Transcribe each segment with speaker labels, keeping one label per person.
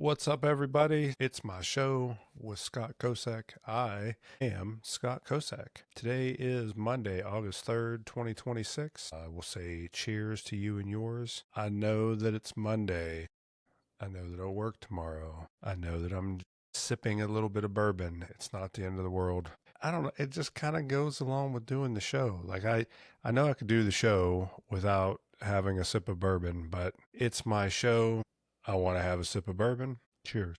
Speaker 1: What's up, everybody? It's my show with Scott Kosak. I am Scott Kosak. Today is Monday, August 3rd, 2026. I will say cheers to you and yours. I know that it's Monday. I know that I'll work tomorrow. I know that I'm sipping a little bit of bourbon. It's not the end of the world. I don't know. It just kind of goes along with doing the show. I know I could do the show without having a sip of bourbon, but it's my show. I want to have a sip of bourbon. Cheers.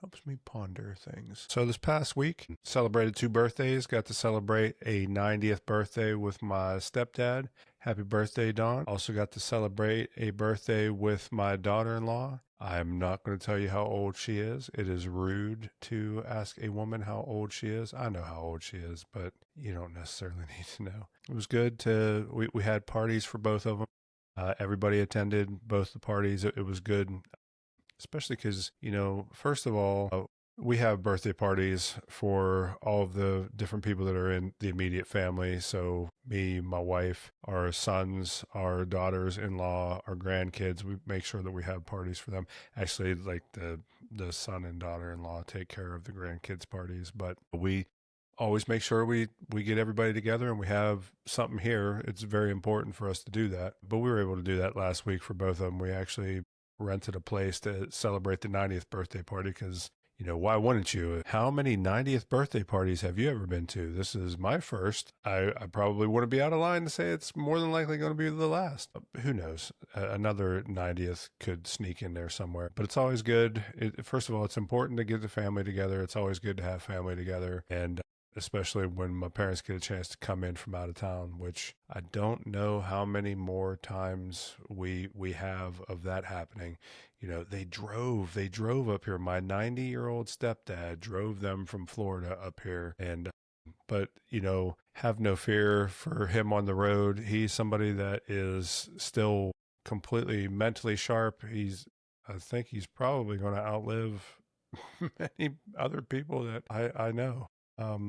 Speaker 1: Helps me ponder things. So this past week, celebrated 2 birthdays. Got to celebrate a 90th birthday with my stepdad. Happy birthday, Dawn. Also got to celebrate a birthday with my daughter-in-law. I'm not going to tell you how old she is. It is rude to ask a woman how old she is. I know how old she is, but you don't necessarily need to know. It was good we had parties for both of them. Everybody attended both the parties. It was good, especially because, first of all, we have birthday parties for all of the different people that are in the immediate family. So me, my wife, our sons, our daughters-in-law, our grandkids, we make sure that we have parties for them. Actually, like the son and daughter-in-law take care of the grandkids parties, but we always make sure we get everybody together and we have something here. It's very important for us to do that. But we were able to do that last week for both of them. We actually rented a place to celebrate the 90th birthday party because, why wouldn't you? How many 90th birthday parties have you ever been to? This is my first. I probably wouldn't be out of line to say it's more than likely going to be the last. Who knows? Another 90th could sneak in there somewhere. But it's always good. First of all, it's important to get the family together. It's always good to have family together. And especially when my parents get a chance to come in from out of town, which I don't know how many more times we have of that happening. They drove up here. My 90-year-old stepdad drove them from Florida up here, and but have no fear for him on the road. He's somebody that is still completely mentally sharp. I think he's probably going to outlive many other people that I know.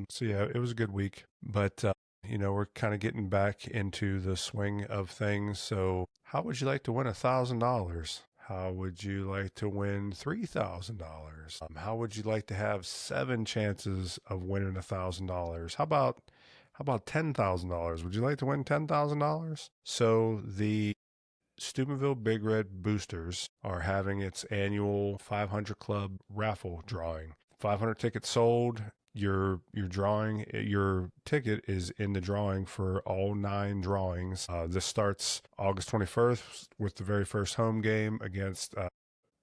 Speaker 1: So yeah, it was a good week, but we're kind of getting back into the swing of things. So how would you like to win $1,000? How would you like to win $3,000? How would you like to have 7 chances of winning $1,000? How about $10,000? Would you like to win $10,000? So the Steubenville Big Red Boosters are having its annual 500 Club raffle drawing. 500 tickets sold. Your ticket is in the drawing for all 9 drawings. This starts August 21st with the very first home game against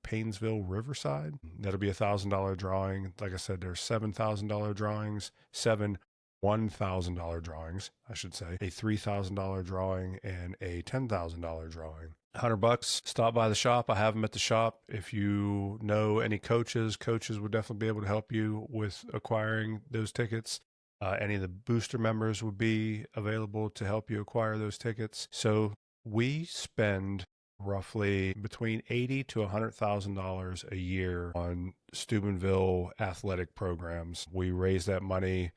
Speaker 1: Paynesville Riverside. That'll be $1,000 drawing. Like I said, there's $7,000 drawings, 7 $1,000 drawings, I should say, a $3,000 drawing, and a $10,000 drawing. $100. Stop by the shop. I have them at the shop. If you know any coaches would definitely be able to help you with acquiring those tickets. Any of the booster members would be available to help you acquire those tickets. So we spend roughly between $80,000 to $100,000 a year on Steubenville athletic programs. We raise that money.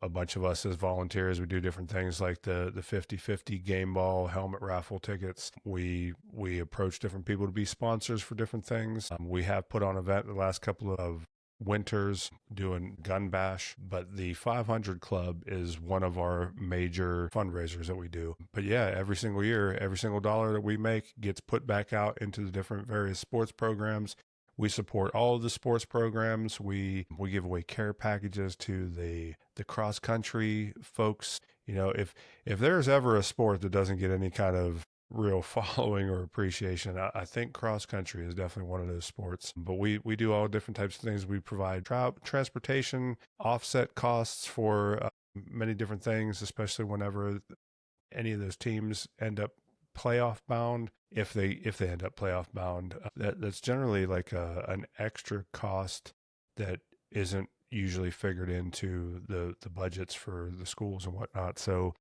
Speaker 1: A bunch of us as volunteers, we do different things like the 50-50 game ball helmet raffle tickets. We approach different people to be sponsors for different things. We have put on an event the last couple of winters doing gun bash, but the 500 Club is one of our major fundraisers that we do. But yeah, every single year, every single dollar that we make gets put back out into the different various sports programs. We support all of the sports programs. We give away care packages to the cross country folks. If there's ever a sport that doesn't get any kind of real following or appreciation, I think cross country is definitely one of those sports. But we do all different types of things. We provide transportation, offset costs for many different things, especially whenever any of those teams end up playoff bound. If they end up playoff bound, that's generally like an extra cost that isn't usually figured into the budgets for the schools and whatnot. So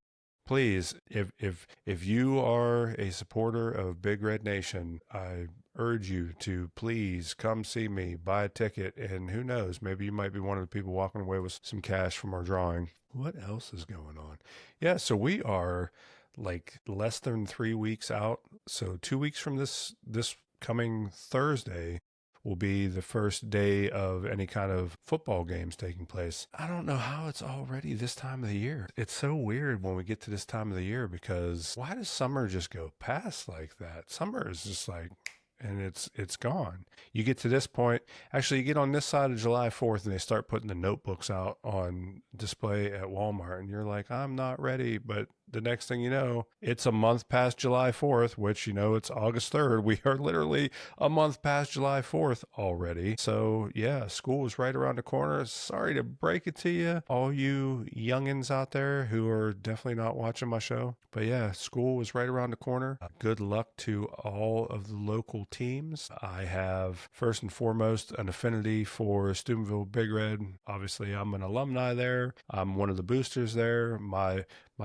Speaker 1: please, if you are a supporter of Big Red Nation, I urge you to please come see me, buy a ticket, and who knows, maybe you might be one of the people walking away with some cash from our drawing. What else is going on? Yeah, so we are like less than 3 weeks out. So 2 weeks from this coming Thursday, will be the first day of any kind of football games taking place. I don't know how it's already this time of the year. It's so weird when we get to this time of the year, because why does summer just go past like that? Summer is just like, and it's gone. You get to this point, actually you get on this side of July 4th and they start putting the notebooks out on display at Walmart, and you're like, I'm not ready. But the next thing you know, it's a month past July 4th, which, it's August 3rd. We are literally a month past July 4th already. So yeah, school is right around the corner. Sorry to break it to you, all you youngins out there who are definitely not watching my show. But yeah, school is right around the corner. Good luck to all of the local teams. I have, first and foremost, an affinity for Steubenville Big Red. Obviously, I'm an alumni there. I'm one of the boosters there. My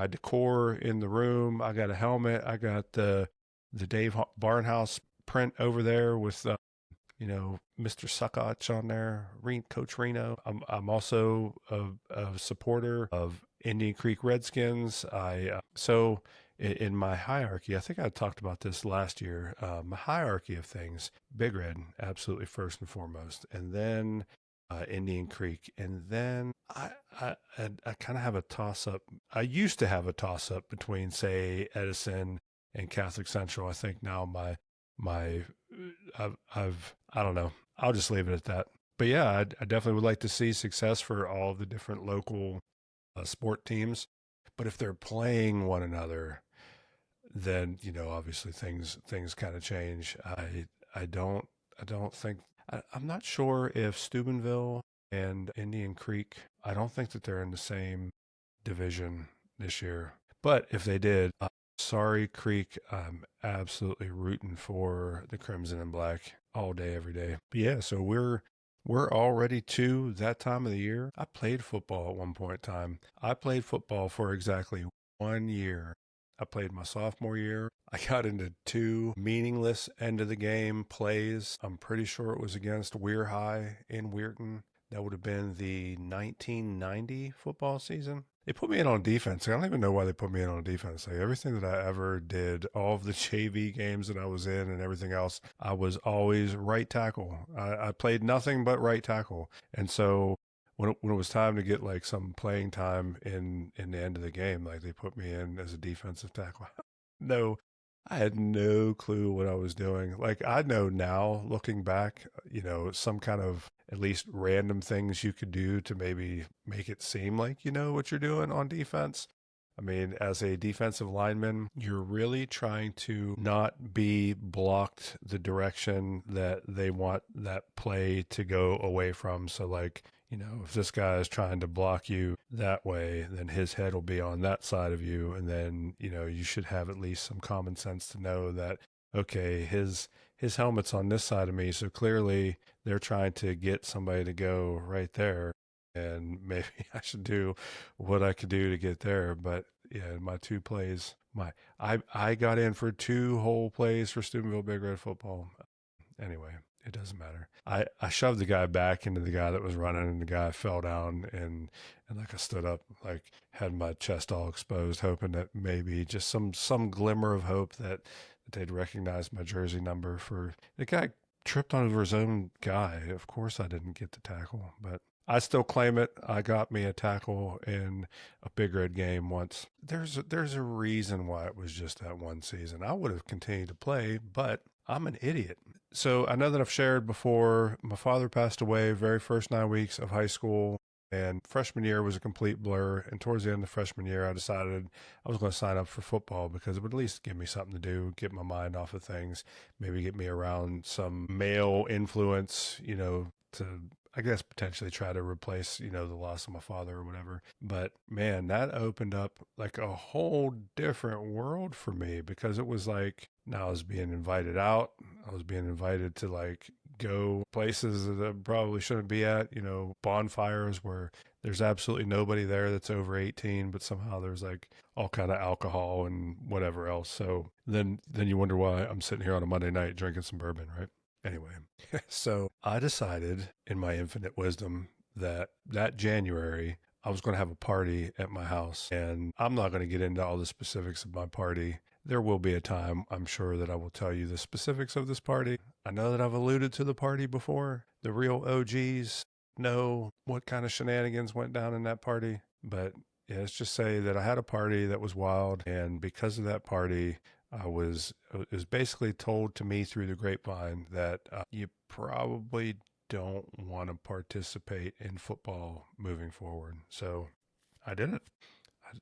Speaker 1: decor in the room, I got a helmet. I got the Dave Barnhouse print over there with Mr. Suckotch on there, Coach Reno. I'm also a supporter of Indian Creek Redskins. So in my hierarchy, I think I talked about this last year. My hierarchy of things: Big Red, absolutely first and foremost, and then Indian Creek, and then I kind of have a toss up. I used to have a toss up between, say, Edison and Catholic Central. I think now my I don't know. I'll just leave it at that. But yeah, I definitely would like to see success for all the different local sport teams. But if they're playing one another, then obviously things kind of change. I don't think I'm not sure if Steubenville and Indian Creek, I don't think that they're in the same division this year. But if they did, sorry, Creek, I'm absolutely rooting for the Crimson and Black all day, every day. But yeah, so we're already to that time of the year. I played football at one point in time. I played football for exactly 1 year. I played my sophomore year. I got into 2 meaningless end of the game plays. I'm pretty sure it was against Weir High in Weirton. That would have been the 1990 football season. They put me in on defense. I don't even know why they put me in on defense. Like, everything that I ever did, all of the JV games that I was in and everything else, I was always right tackle. I played nothing but right tackle. And so when it was time to get like some playing time in the end of the game, like, they put me in as a defensive tackle. No, I had no clue what I was doing. Like, I know now, looking back, some kind of at least random things you could do to maybe make it seem like you know what you're doing on defense. I mean, as a defensive lineman, you're really trying to not be blocked the direction that they want that play to go away from. So, like, if this guy is trying to block you that way, then his head will be on that side of you. And then, you should have at least some common sense to know that, okay, his helmet's on this side of me. So clearly they're trying to get somebody to go right there. And maybe I should do what I could do to get there. But yeah, my 2 plays, I got in for 2 whole plays for Steubenville Big Red football. Anyway, it doesn't matter. I shoved the guy back into the guy that was running, and the guy fell down, and like, I stood up, like, had my chest all exposed, hoping that maybe just some glimmer of hope that they'd recognize my jersey number. For the guy tripped over his own guy. Of course I didn't get the tackle, but I still claim it. I got me a tackle in a Big Red game once. There's a reason why it was just that one season. I would have continued to play, but I'm an idiot. So I know that I've shared before, my father passed away very first 9 weeks of high school, and freshman year was a complete blur. And towards the end of freshman year, I decided I was going to sign up for football because it would at least give me something to do, get my mind off of things, maybe get me around some male influence, to, I guess, potentially try to replace, the loss of my father or whatever. But man, that opened up like a whole different world for me, because it was like, now I was being invited out. I was being invited to, like, go places that I probably shouldn't be at, bonfires where there's absolutely nobody there that's over 18, but somehow there's like all kind of alcohol and whatever else. So then you wonder why I'm sitting here on a Monday night drinking some bourbon, right? Anyway, so I decided in my infinite wisdom that January I was going to have a party at my house, and I'm not going to get into all the specifics of my party. There will be a time, I'm sure, that I will tell you the specifics of this party. I know that I've alluded to the party before. The real OGs know what kind of shenanigans went down in that party. But yeah, let's just say that I had a party that was wild, and because of that party, it was basically told to me through the grapevine that you probably don't want to participate in football moving forward. So I did it.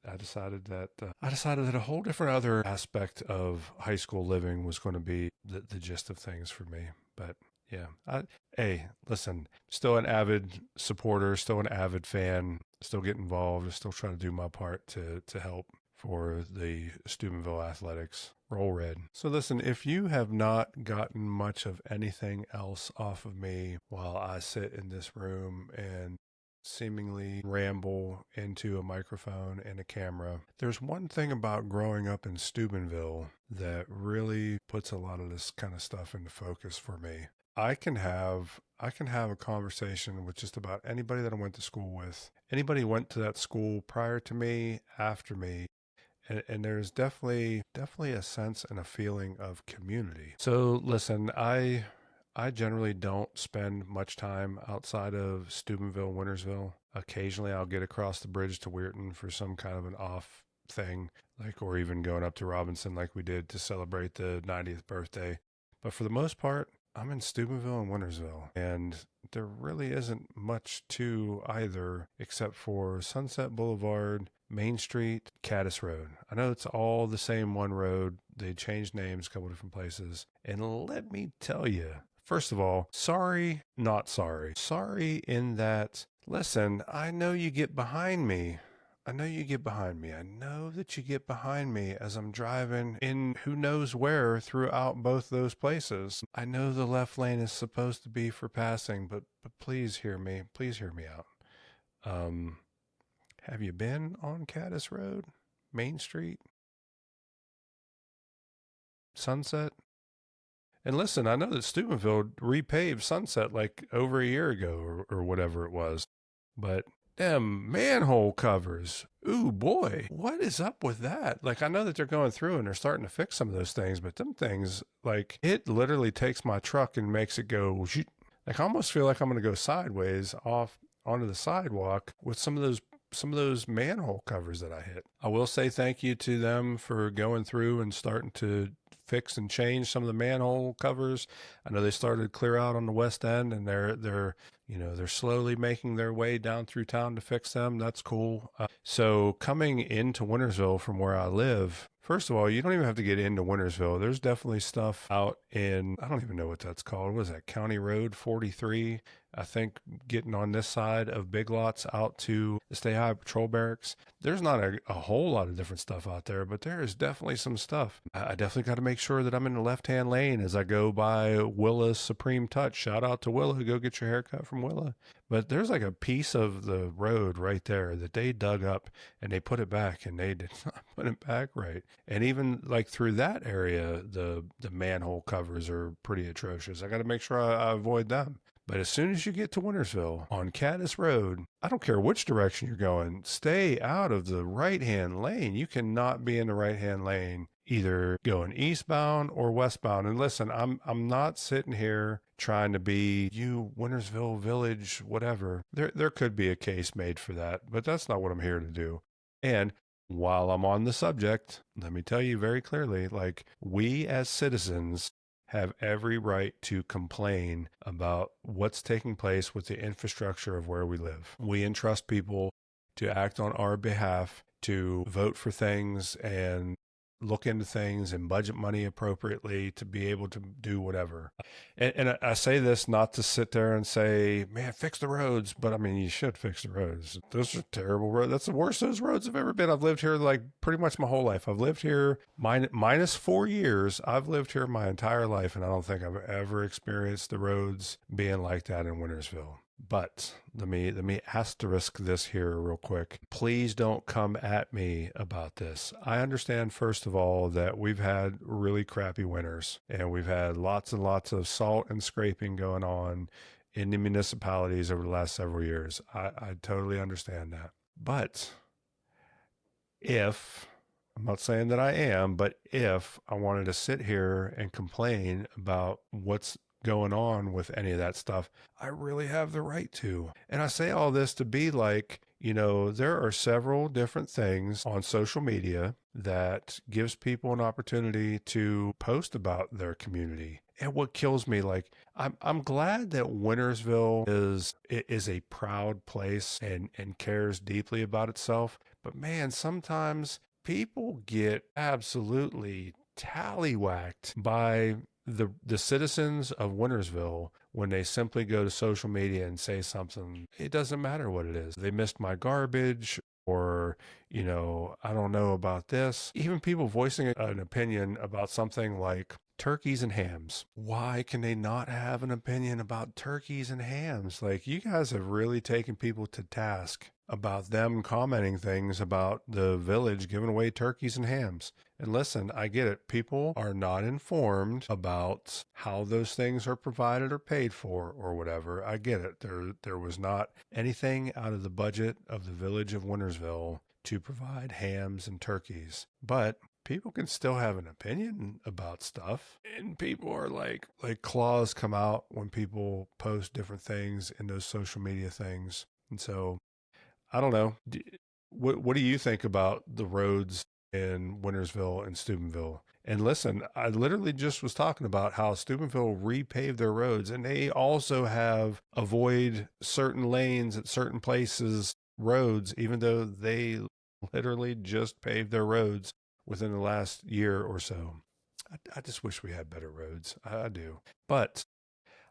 Speaker 1: I decided that a whole different other aspect of high school living was going to be the gist of things for me. But yeah, hey, listen, still an avid supporter, still an avid fan, still get involved, still trying to do my part to help for the Steubenville athletics. Roll Red. So listen, if you have not gotten much of anything else off of me while I sit in this room and seemingly ramble into a microphone and a camera, there's one thing about growing up in Steubenville that really puts a lot of this kind of stuff into focus for me. I can have a conversation with just about anybody that I went to school with. Anybody who went to that school prior to me, after me, and there's definitely a sense and a feeling of community. So listen, I generally don't spend much time outside of Steubenville, Wintersville. Occasionally I'll get across the bridge to Weirton for some kind of an off thing, like, or even going up to Robinson like we did to celebrate the 90th birthday. But for the most part, I'm in Steubenville and Wintersville, and there really isn't much to either except for Sunset Boulevard, Main Street, Caddis Road. I know it's all the same one road. They changed names a couple different places. And let me tell you, first of all, sorry, not sorry. Sorry in that, listen, I know you get behind me. I know you get behind me. I know that you get behind me as I'm driving in who knows where throughout both those places. I know the left lane is supposed to be for passing, but please hear me. Please hear me out. Have you been on Caddis Road, Main Street, Sunset? And listen, I know that Steubenville repaved Sunset like over a year ago or whatever it was, but them manhole covers, ooh boy, what is up with that? Like, I know that they're going through and they're starting to fix some of those things, but them things, like, it literally takes my truck and makes it go, like, I almost feel like I'm going to go sideways off onto the sidewalk with some of those manhole covers that I hit. I will say thank you to them for going through and starting to fix and change some of the manhole covers. I know they started to clear out on the west end, and they're slowly making their way down through town to fix them. That's cool. So coming into Wintersville from where I live, first of all, you don't even have to get into Wintersville. There's definitely stuff out in, I don't even know what that's called. What is that? County Road 43. I think getting on this side of Big Lots out to the Stay High Patrol Barracks. There's not a whole lot of different stuff out there, but there is definitely some stuff. I definitely got to make sure that I'm in the left-hand lane as I go by Willa's Supreme Touch. Shout out to Willa. Go get your haircut from Willa. But there's like a piece of the road right there that they dug up and they put it back, and they did not put it back right. And even like through that area, the manhole covers are pretty atrocious. I got to make sure I avoid them. But as soon as you get to Wintersville on Caddis Road, I don't care which direction you're going, stay out of the right-hand lane. You cannot be in the right-hand lane either going eastbound or westbound. And listen, I'm not sitting here trying to be you Wintersville Village, whatever. There could be a case made for that, but that's not what I'm here to do. And while I'm on the subject, let me tell you very clearly, like, we as citizens have every right to complain about what's taking place with the infrastructure of where we live. We entrust people to act on our behalf, to vote for things and look into things and budget money appropriately to be able to do whatever. And I say this not to sit there and say, man, fix the roads. But I mean, you should fix the roads. Those are terrible roads. That's the worst those roads have ever been. I've lived here like pretty much my whole life. I've lived here minus 4 years. I've lived here my entire life. And I don't think I've ever experienced the roads being like that in Wintersville. But let me asterisk this here real quick. Please don't come at me about this. I understand, first of all, that we've had really crappy winters, and we've had lots and lots of salt and scraping going on in the municipalities over the last several years. I totally understand that. But if, I'm not saying that I am, but if I wanted to sit here and complain about what's going on with any of that stuff, I really have the right to. And I say all this to be like, there are several different things on social media that gives people an opportunity to post about their community. And what kills me, like, I'm glad that Wintersville is a proud place and cares deeply about itself. But man, sometimes people get absolutely tallywhacked by the citizens of Wintersville when they simply go to social media and say something. It doesn't matter what it is. They missed my garbage, or, I don't know about this. Even people voicing an opinion about something like turkeys and hams. Why can they not have an opinion about turkeys and hams? Like, you guys have really taken people to task about them commenting things about the village giving away turkeys and hams. And listen, I get it. People are not informed about how those things are provided or paid for or whatever. I get it. There was not anything out of the budget of the village of Wintersville to provide hams and turkeys. But people can still have an opinion about stuff. And people are like claws come out when people post different things in those social media things. And so I don't know. What do you think about the roads in Wintersville and Steubenville? And listen, I literally just was talking about how Steubenville repaved their roads, and they also have avoid certain lanes at certain places roads, even though they literally just paved their roads within the last year or so. I just wish we had better roads. I do. But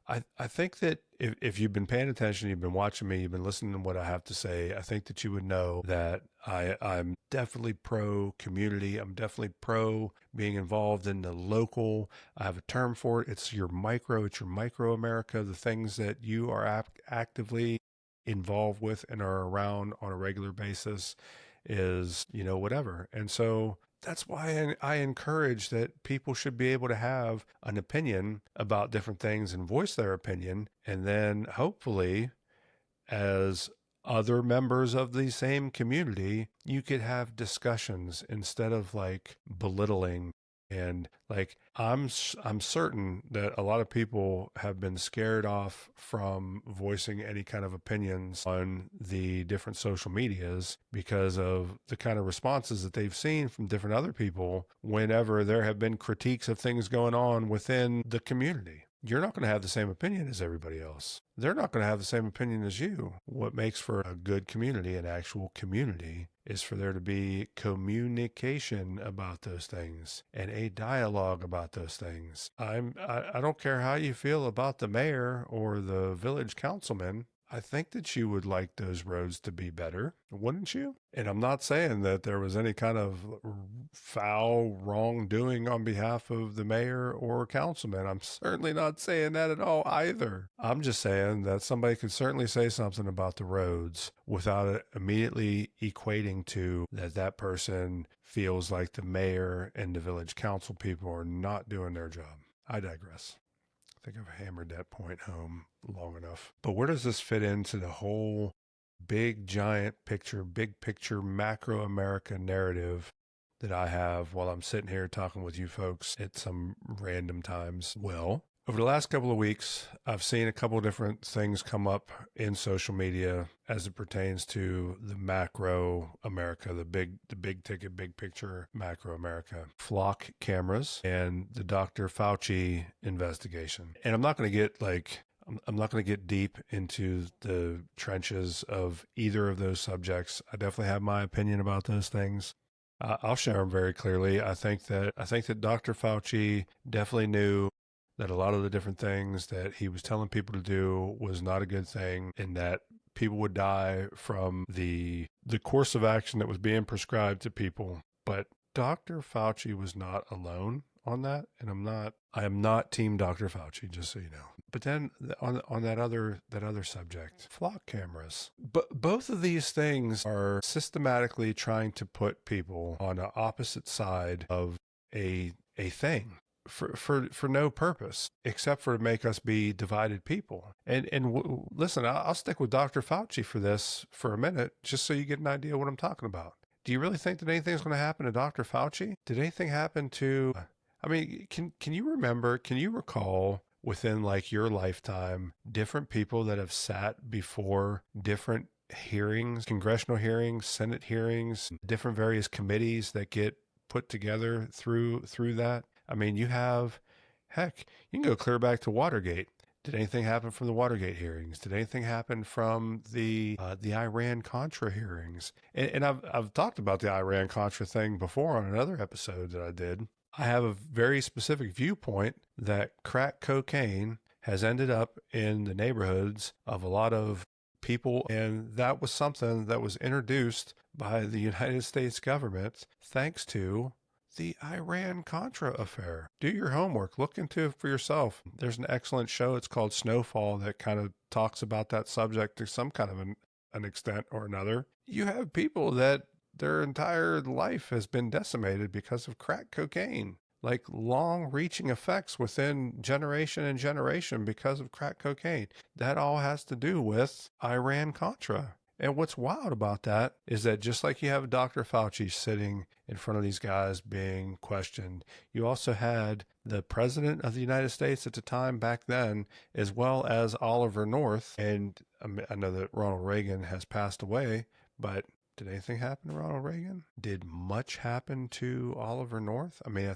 Speaker 1: I think that if you've been paying attention, you've been watching me, you've been listening to what I have to say, I think that you would know that I'm definitely pro community. I'm definitely pro being involved in the local. I have a term for it. It's your micro America, the things that you are actively involved with and are around on a regular basis is, whatever. And so that's why I encourage that people should be able to have an opinion about different things and voice their opinion. And then hopefully, as other members of the same community, you could have discussions instead of like belittling. And like, I'm certain that a lot of people have been scared off from voicing any kind of opinions on the different social medias because of the kind of responses that they've seen from different other people whenever there have been critiques of things going on within the community. You're not going to have the same opinion as everybody else. They're not going to have the same opinion as you. What makes for a good community, an actual community, is for there to be communication about those things and a dialogue about those things. I don't care how you feel about the mayor or the village councilman. I think that you would like those roads to be better, wouldn't you? And I'm not saying that there was any kind of foul wrongdoing on behalf of the mayor or councilman. I'm certainly not saying that at all either. I'm just saying that somebody could certainly say something about the roads without it immediately equating to that person feels like the mayor and the village council people are not doing their job. I digress. I think I've hammered that point home long enough. But where does this fit into the whole big picture, macro America narrative that I have while I'm sitting here talking with you folks at some random times? Well, over the last couple of weeks, I've seen a couple of different things come up in social media as it pertains to the macro America, the big ticket, big picture macro America, flock cameras and the Dr. Fauci investigation. And I'm not going to get deep into the trenches of either of those subjects. I definitely have my opinion about those things. I'll share them very clearly. I think that Dr. Fauci definitely knew that a lot of the different things that he was telling people to do was not a good thing, and that people would die from the course of action that was being prescribed to people. But Dr. Fauci was not alone on that, and I am not team Dr. Fauci, just so you know. But then on that other subject, flock cameras. But both of these things are systematically trying to put people on the opposite side of a thing. for no purpose except for to make us be divided people. Listen, I'll stick with Dr. Fauci for this for a minute, just so you get an idea of what I'm talking about. Do you really think that anything's going to happen to Dr. Fauci? Did anything happen to? I mean, can you remember? Can you recall within like your lifetime different people that have sat before different hearings, congressional hearings, Senate hearings, different various committees that get put together through that? I mean, you have, heck, you can go clear back to Watergate. Did anything happen from the Watergate hearings? Did anything happen from the Iran-Contra hearings? And I've talked about the Iran-Contra thing before on another episode that I did. I have a very specific viewpoint that crack cocaine has ended up in the neighborhoods of a lot of people, and that was something that was introduced by the United States government thanks to the Iran-Contra affair. Do your homework. Look into it for yourself. There's an excellent show. It's called Snowfall that kind of talks about that subject to some kind of an extent or another. You have people that their entire life has been decimated because of crack cocaine, like long-reaching effects within generation and generation because of crack cocaine. That all has to do with Iran-Contra. And what's wild about that is that just like you have Dr. Fauci sitting in front of these guys being questioned, you also had the president of the United States at the time back then, as well as Oliver North. And I know that Ronald Reagan has passed away, but did anything happen to Ronald Reagan? Did much happen to Oliver North? I mean,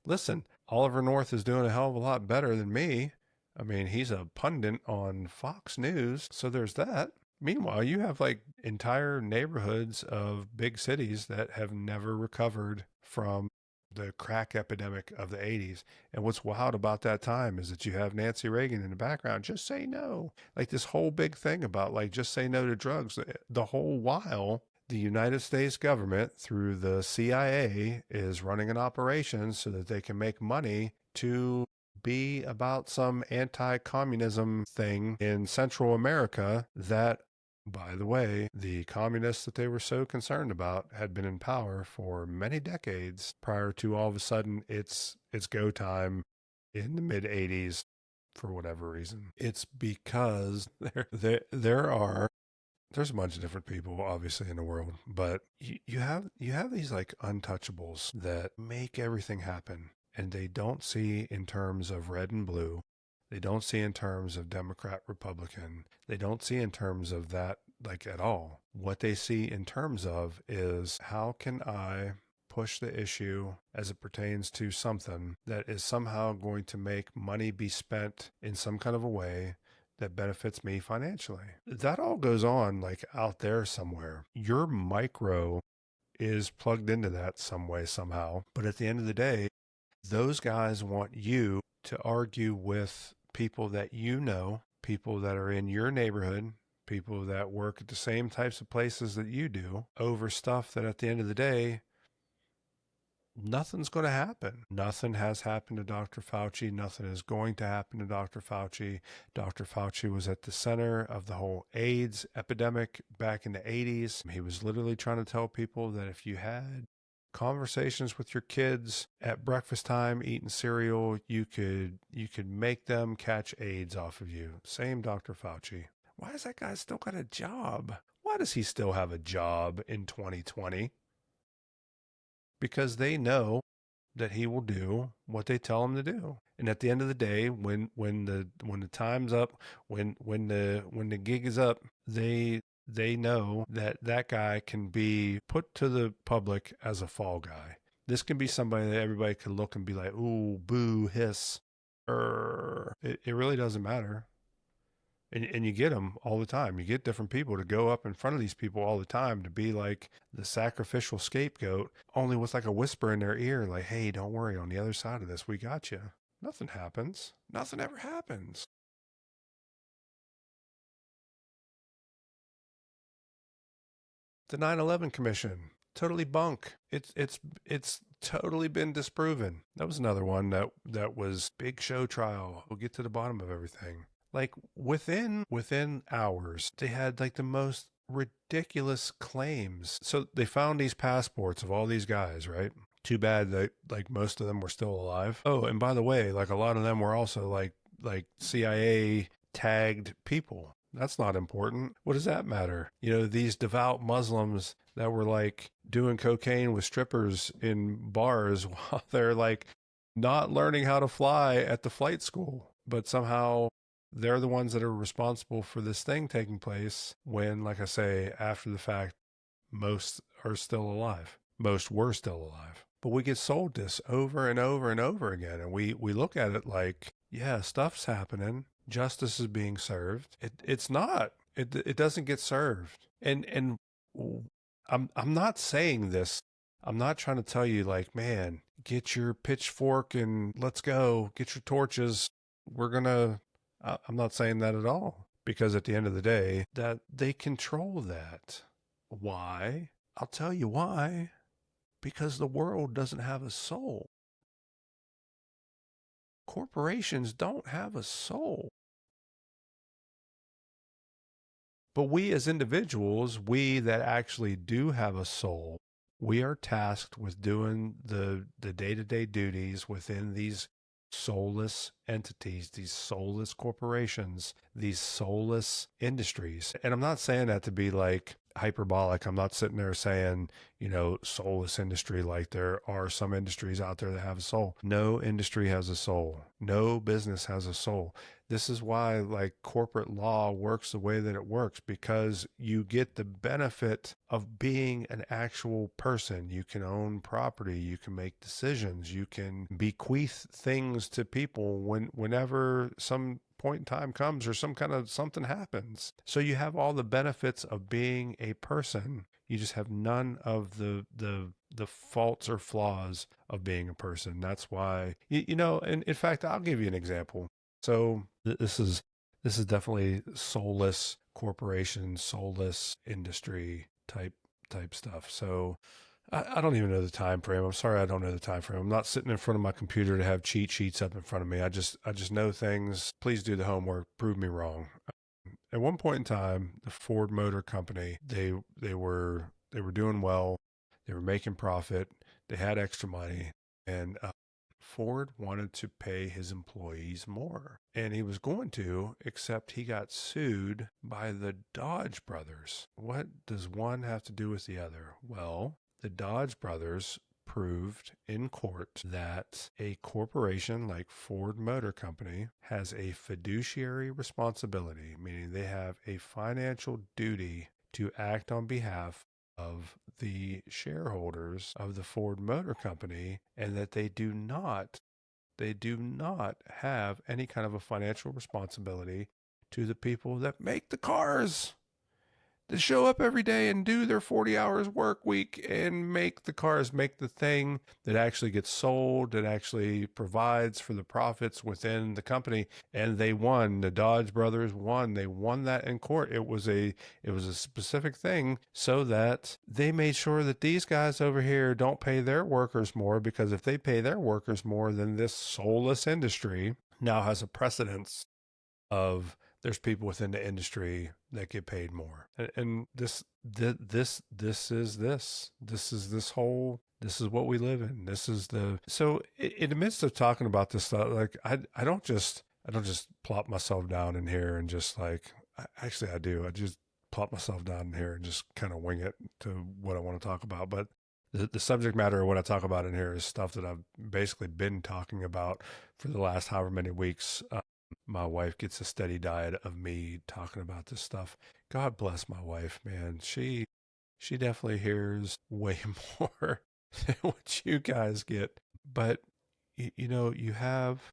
Speaker 1: listen, Oliver North is doing a hell of a lot better than me. I mean, he's a pundit on Fox News, so there's that. Meanwhile, you have like entire neighborhoods of big cities that have never recovered from the crack epidemic of the 80s. And what's wild about that time is that you have Nancy Reagan in the background, just say no. Like this whole big thing about like, just say no to drugs. The whole while, the United States government, through the CIA, is running an operation so that they can make money to be about some anti-communism thing in Central America that, by the way, the communists that they were so concerned about had been in power for many decades prior to all of a sudden it's go time in the mid 80s for whatever reason. It's because there's a bunch of different people obviously in the world, but you have these like untouchables that make everything happen, and they don't see in terms of red and blue. They don't see in terms of Democrat, Republican. They don't see in terms of that like at all. What they see in terms of is, how can I push the issue as it pertains to something that is somehow going to make money be spent in some kind of a way that benefits me financially. That all goes on like out there somewhere. Your micro is plugged into that some way, somehow. But at the end of the day, those guys want you to argue with people that you know, people that are in your neighborhood, people that work at the same types of places that you do, over stuff that at the end of the day, nothing's going to happen. Nothing has happened to Dr. Fauci. Nothing is going to happen to Dr. Fauci. Dr. Fauci was at the center of the whole AIDS epidemic back in the 80s. He was literally trying to tell people that if you had conversations with your kids at breakfast time eating cereal, you could make them catch AIDS off of you. Same Dr. Fauci. Why has that guy still got a job? Why does he still have a job in 2020? Because they know that he will do what they tell him to do. And at the end of the day, when the time's up, when the gig is up, they know that guy can be put to the public as a fall guy. This can be somebody that everybody can look and be like, ooh, boo, hiss. It really doesn't matter. And you get them all the time. You get different people to go up in front of these people all the time to be like the sacrificial scapegoat, only with like a whisper in their ear, like, hey, don't worry, on the other side of this, we got you. Nothing happens. Nothing ever happens. The 9/11 Commission, totally bunk. It's totally been disproven. That was another one that was big show trial. We'll get to the bottom of everything. Like within hours, they had like the most ridiculous claims. So they found these passports of all these guys, right? Too bad that like most of them were still alive. Oh, and by the way, like a lot of them were also like CIA tagged people. That's not important. What does that matter? You know, these devout Muslims that were like doing cocaine with strippers in bars while they're like not learning how to fly at the flight school, but somehow they're the ones that are responsible for this thing taking place when, like I say, after the fact, most are still alive. Most were still alive. But we get sold this over and over and over again. And we look at it like, yeah, stuff's happening. Justice is being served. It's not. It doesn't get served. And I'm not saying this. I'm not trying to tell you like, man, get your pitchfork and let's go. Get your torches. We're gonna. I'm not saying that at all, because at the end of the day, that they control that. Why? I'll tell you why. Because the world doesn't have a soul. Corporations don't have a soul. But we as individuals, we that actually do have a soul, we are tasked with doing the day-to-day duties within these soulless entities, these soulless corporations, these soulless industries. And I'm not saying that to be like hyperbolic. I'm not sitting there saying, you know, soulless industry like there are some industries out there that have a soul. No industry has a soul. No business has a soul. This is why like corporate law works the way that it works, because you get the benefit of being an actual person. You can own property, you can make decisions, you can bequeath things to people whenever some point in time comes or some kind of something happens. So you have all the benefits of being a person. You just have none of the faults or flaws of being a person. That's why you know, and in fact, I'll give you an example. So this is definitely soulless corporation, soulless industry type stuff. So I don't even know the time frame. I'm sorry, I don't know the time frame. I'm not sitting in front of my computer to have cheat sheets up in front of me. I just know things. Please do the homework. Prove me wrong. At one point in time, the Ford Motor Company, they were doing well. They were making profit. They had extra money, and Ford wanted to pay his employees more. And he was going to, except he got sued by the Dodge brothers. What does one have to do with the other? Well, the Dodge brothers proved in court that a corporation like Ford Motor Company has a fiduciary responsibility, meaning they have a financial duty to act on behalf of the shareholders of the Ford Motor Company, and that they do not have any kind of a financial responsibility to the people that make the cars, that show up every day and do their 40 hours work week and make the cars, make the thing that actually gets sold, that actually provides for the profits within the company. And they won. The Dodge brothers won. They won that in court. It was a specific thing so that they made sure that these guys over here don't pay their workers more, because if they pay their workers more, then this soulless industry now has a precedence of there's people within the industry that get paid more. And this is what we live in. This is so in the midst of talking about this stuff, like I don't just plop myself down in here and just like, actually I do. I just plop myself down in here and just kind of wing it to what I want to talk about. But the subject matter of what I talk about in here is stuff that I've basically been talking about for the last however many weeks. My wife gets a steady diet of me talking about this stuff. God bless my wife, man. She definitely hears way more than what you guys get. But you know, you have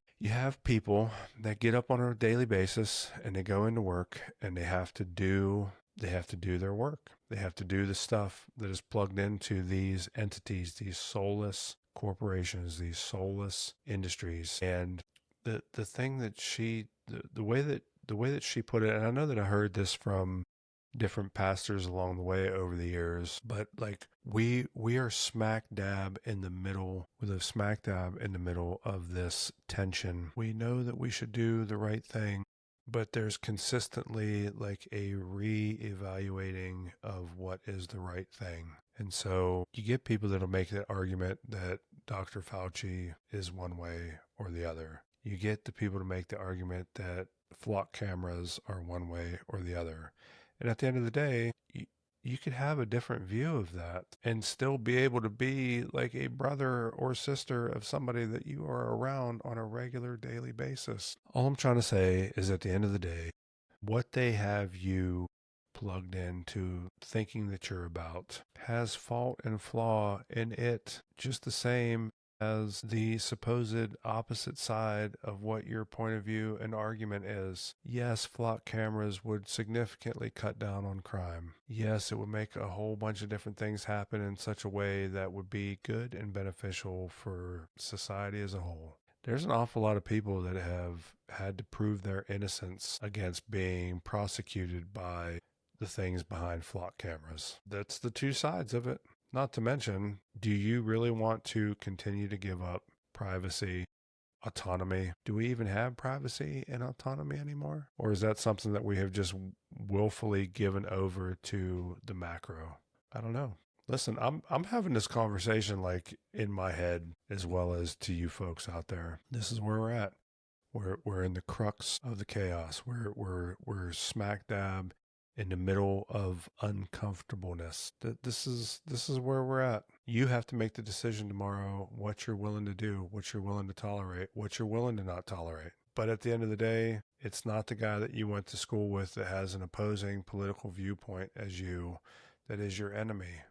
Speaker 1: people that get up on a daily basis and they go into work and they have to do their work. They have to do the stuff that is plugged into these entities, these soulless corporations, these soulless industries. And the thing that the way that she put it, and I know that I heard this from different pastors along the way over the years, but like we are smack dab in the middle, we live smack dab in the middle of this tension. We know that we should do the right thing, but there's consistently like a re-evaluating of what is the right thing. And so you get people that'll make that argument that Dr. Fauci is one way or the other. You get the people to make the argument that flock cameras are one way or the other. And at the end of the day, you could have a different view of that and still be able to be like a brother or sister of somebody that you are around on a regular daily basis. All I'm trying to say is at the end of the day, what they have you plugged into thinking that you're about has fault and flaw in it just the same as the supposed opposite side of what your point of view and argument is. Yes, flock cameras would significantly cut down on crime. Yes, it would make a whole bunch of different things happen in such a way that would be good and beneficial for society as a whole. There's an awful lot of people that have had to prove their innocence against being prosecuted by the things behind flock cameras. That's the two sides of it. Not to mention, do you really want to continue to give up privacy, autonomy? Do we even have privacy and autonomy anymore? Or is that something that we have just willfully given over to the macro? I don't know. Listen, I'm having this conversation like in my head as well as to you folks out there. This is where we're at. We're in the crux of the chaos. We're smack dab in the middle of uncomfortableness. This is where we're at. You have to make the decision tomorrow what you're willing to do, what you're willing to tolerate, what you're willing to not tolerate. But at the end of the day, it's not the guy that you went to school with that has an opposing political viewpoint as you that is your enemy.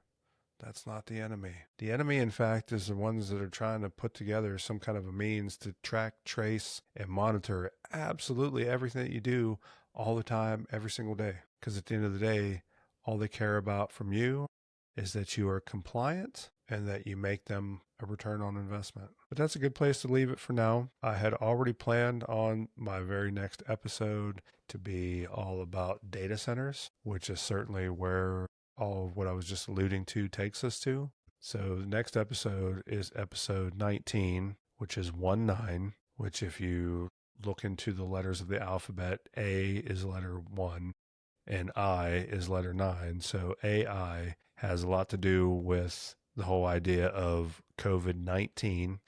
Speaker 1: That's not the enemy. The enemy, in fact, is the ones that are trying to put together some kind of a means to track, trace, and monitor absolutely everything that you do all the time, every single day. Because at the end of the day, all they care about from you is that you are compliant and that you make them a return on investment. But that's a good place to leave it for now. I had already planned on my very next episode to be all about data centers, which is certainly where all of what I was just alluding to takes us to. So the next episode is episode 19, which is 1-9, which if you look into the letters of the alphabet, A is letter 1 and I is letter 9. So AI has a lot to do with the whole idea of COVID-19.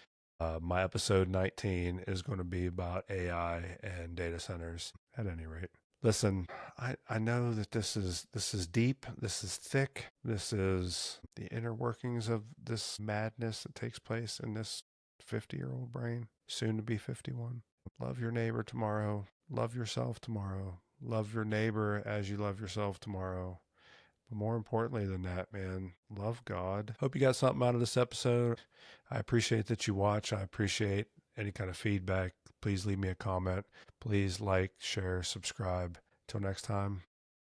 Speaker 1: My episode 19 is going to be about AI and data centers at any rate. Listen, I know that this is deep, this is thick, this is the inner workings of this madness that takes place in this 50-year-old brain, soon to be 51. Love your neighbor tomorrow, love yourself tomorrow, love your neighbor as you love yourself tomorrow. But more importantly than that, man, love God. Hope you got something out of this episode. I appreciate that you watch. I appreciate any kind of feedback. Please leave me a comment. Please like, share, subscribe. Till next time.